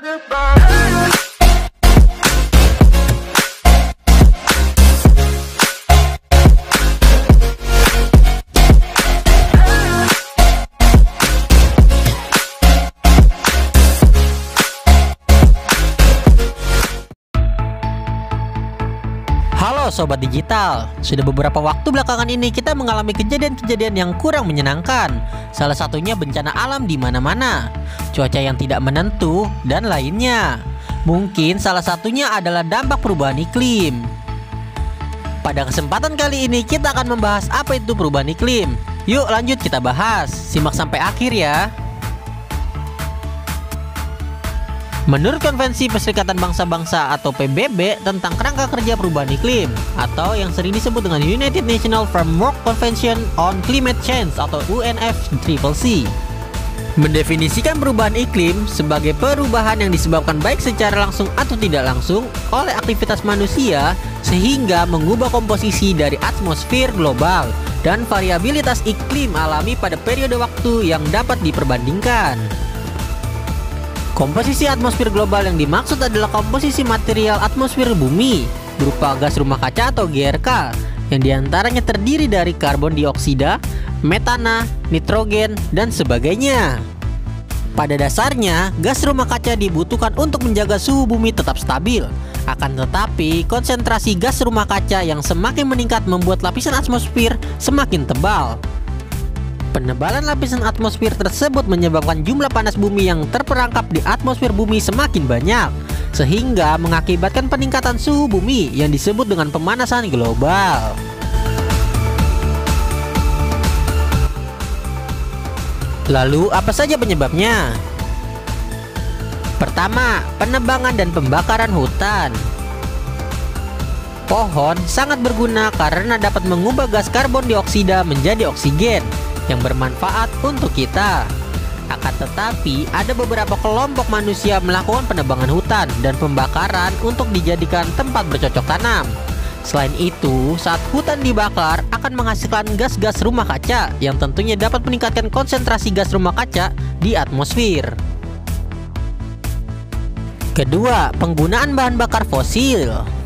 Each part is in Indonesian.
Halo Sobat Digital, sudah beberapa waktu belakangan ini kita mengalami kejadian-kejadian yang kurang menyenangkan. Salah satunya bencana alam di mana-mana, cuaca yang tidak menentu, dan lainnya. Mungkin salah satunya adalah dampak perubahan iklim. Pada kesempatan kali ini kita akan membahas apa itu perubahan iklim. Yuk lanjut kita bahas, simak sampai akhir ya. Menurut Konvensi Perserikatan Bangsa-Bangsa atau PBB tentang kerangka kerja perubahan iklim atau yang sering disebut dengan United Nations Framework Convention on Climate Change atau UNFCCC, mendefinisikan perubahan iklim sebagai perubahan yang disebabkan baik secara langsung atau tidak langsung oleh aktivitas manusia sehingga mengubah komposisi dari atmosfer global dan variabilitas iklim alami pada periode waktu yang dapat diperbandingkan. Komposisi atmosfer global yang dimaksud adalah komposisi material atmosfer bumi berupa gas rumah kaca atau GRK yang diantaranya terdiri dari karbon dioksida, metana, nitrogen, dan sebagainya. Pada dasarnya, gas rumah kaca dibutuhkan untuk menjaga suhu bumi tetap stabil. Akan tetapi, konsentrasi gas rumah kaca yang semakin meningkat membuat lapisan atmosfer semakin tebal. Penebalan lapisan atmosfer tersebut menyebabkan jumlah panas bumi yang terperangkap di atmosfer bumi semakin banyak, sehingga mengakibatkan peningkatan suhu bumi yang disebut dengan pemanasan global. Lalu apa saja penyebabnya? Pertama, penebangan dan pembakaran hutan. Pohon sangat berguna karena dapat mengubah gas karbon dioksida menjadi oksigen yang bermanfaat untuk kita. Akan tetapi, ada beberapa kelompok manusia melakukan penebangan hutan dan pembakaran untuk dijadikan tempat bercocok tanam. Selain itu, saat hutan dibakar akan menghasilkan gas-gas rumah kaca yang tentunya dapat meningkatkan konsentrasi gas rumah kaca di atmosfer. Kedua, penggunaan bahan bakar fosil.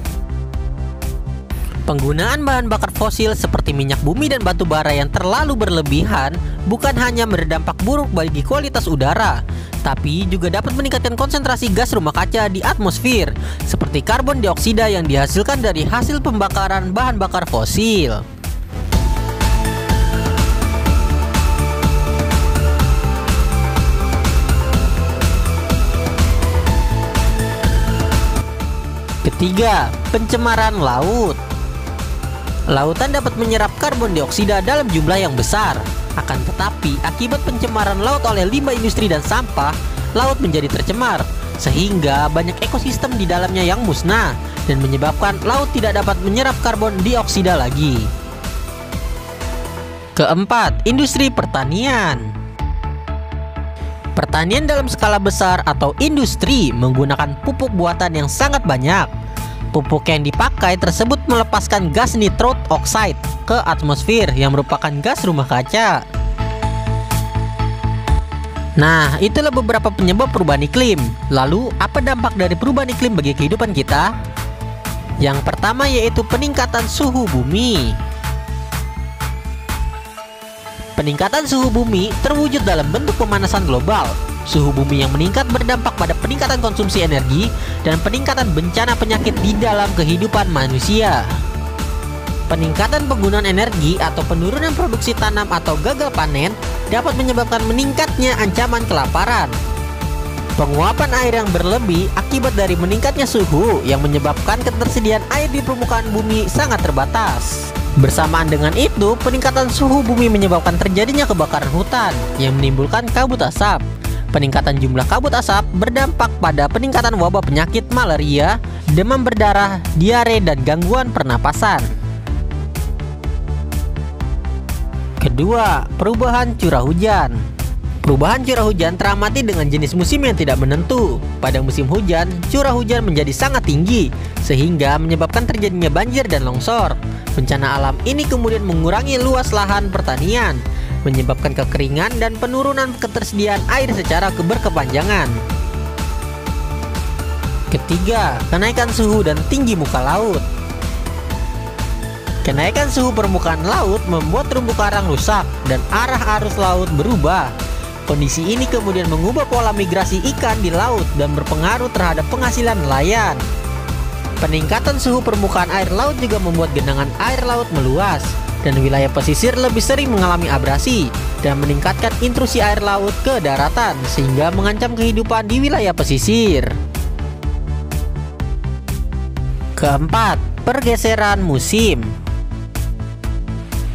Penggunaan bahan bakar fosil seperti minyak bumi dan batu bara yang terlalu berlebihan bukan hanya berdampak buruk bagi kualitas udara, tapi juga dapat meningkatkan konsentrasi gas rumah kaca di atmosfer, seperti karbon dioksida yang dihasilkan dari hasil pembakaran bahan bakar fosil. Ketiga, pencemaran laut. Lautan dapat menyerap karbon dioksida dalam jumlah yang besar. Akan tetapi, akibat pencemaran laut oleh limbah industri dan sampah, laut menjadi tercemar, sehingga banyak ekosistem di dalamnya yang musnah dan menyebabkan laut tidak dapat menyerap karbon dioksida lagi. Keempat, industri pertanian. Pertanian dalam skala besar atau industri menggunakan pupuk buatan yang sangat banyak. Pupuk yang dipakai tersebut melepaskan gas nitrous oxide ke atmosfer yang merupakan gas rumah kaca. Nah, itulah beberapa penyebab perubahan iklim. Lalu, apa dampak dari perubahan iklim bagi kehidupan kita? Yang pertama yaitu peningkatan suhu bumi. Peningkatan suhu bumi terwujud dalam bentuk pemanasan global. Suhu bumi yang meningkat berdampak pada peningkatan konsumsi energi dan peningkatan bencana penyakit di dalam kehidupan manusia. Peningkatan penggunaan energi atau penurunan produksi tanam atau gagal panen dapat menyebabkan meningkatnya ancaman kelaparan. Penguapan air yang berlebih akibat dari meningkatnya suhu yang menyebabkan ketersediaan air di permukaan bumi sangat terbatas. Bersamaan dengan itu, peningkatan suhu bumi menyebabkan terjadinya kebakaran hutan yang menimbulkan kabut asap. Peningkatan jumlah kabut asap berdampak pada peningkatan wabah penyakit malaria, demam berdarah, diare, dan gangguan pernapasan. Kedua, perubahan curah hujan. Perubahan curah hujan teramati dengan jenis musim yang tidak menentu. Pada musim hujan, curah hujan menjadi sangat tinggi, sehingga menyebabkan terjadinya banjir dan longsor. Bencana alam ini kemudian mengurangi luas lahan pertanian, menyebabkan kekeringan dan penurunan ketersediaan air secara berkepanjangan. Ketiga, kenaikan suhu dan tinggi muka laut. Kenaikan suhu permukaan laut membuat terumbu karang rusak dan arah arus laut berubah. Kondisi ini kemudian mengubah pola migrasi ikan di laut dan berpengaruh terhadap penghasilan nelayan. Peningkatan suhu permukaan air laut juga membuat genangan air laut meluas dan wilayah pesisir lebih sering mengalami abrasi dan meningkatkan intrusi air laut ke daratan sehingga mengancam kehidupan di wilayah pesisir. Keempat, pergeseran musim.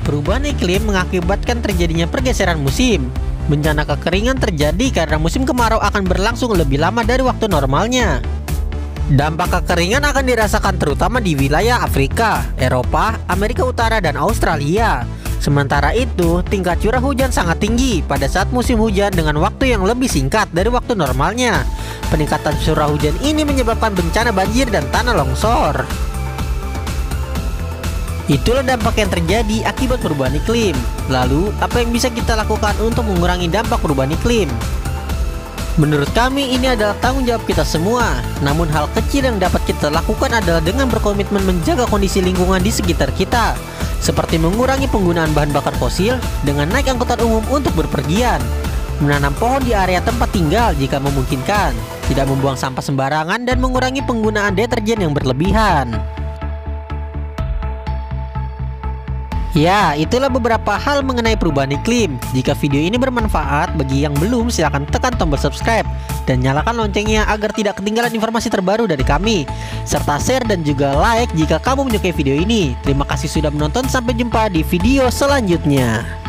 Perubahan iklim mengakibatkan terjadinya pergeseran musim. Bencana kekeringan terjadi karena musim kemarau akan berlangsung lebih lama dari waktu normalnya. Dampak kekeringan akan dirasakan terutama di wilayah Afrika, Eropa, Amerika Utara, dan Australia. Sementara itu, tingkat curah hujan sangat tinggi pada saat musim hujan dengan waktu yang lebih singkat dari waktu normalnya. Peningkatan curah hujan ini menyebabkan bencana banjir dan tanah longsor. Itulah dampak yang terjadi akibat perubahan iklim. Lalu, apa yang bisa kita lakukan untuk mengurangi dampak perubahan iklim? Menurut kami, ini adalah tanggung jawab kita semua. Namun hal kecil yang dapat kita lakukan adalah dengan berkomitmen menjaga kondisi lingkungan di sekitar kita, seperti mengurangi penggunaan bahan bakar fosil dengan naik angkutan umum untuk berpergian, menanam pohon di area tempat tinggal jika memungkinkan, tidak membuang sampah sembarangan, dan mengurangi penggunaan deterjen yang berlebihan. Ya, itulah beberapa hal mengenai perubahan iklim. Jika video ini bermanfaat bagi yang belum, silahkan tekan tombol subscribe dan nyalakan loncengnya agar tidak ketinggalan informasi terbaru dari kami. Serta share dan juga like jika kamu menyukai video ini. Terima kasih sudah menonton, sampai jumpa di video selanjutnya.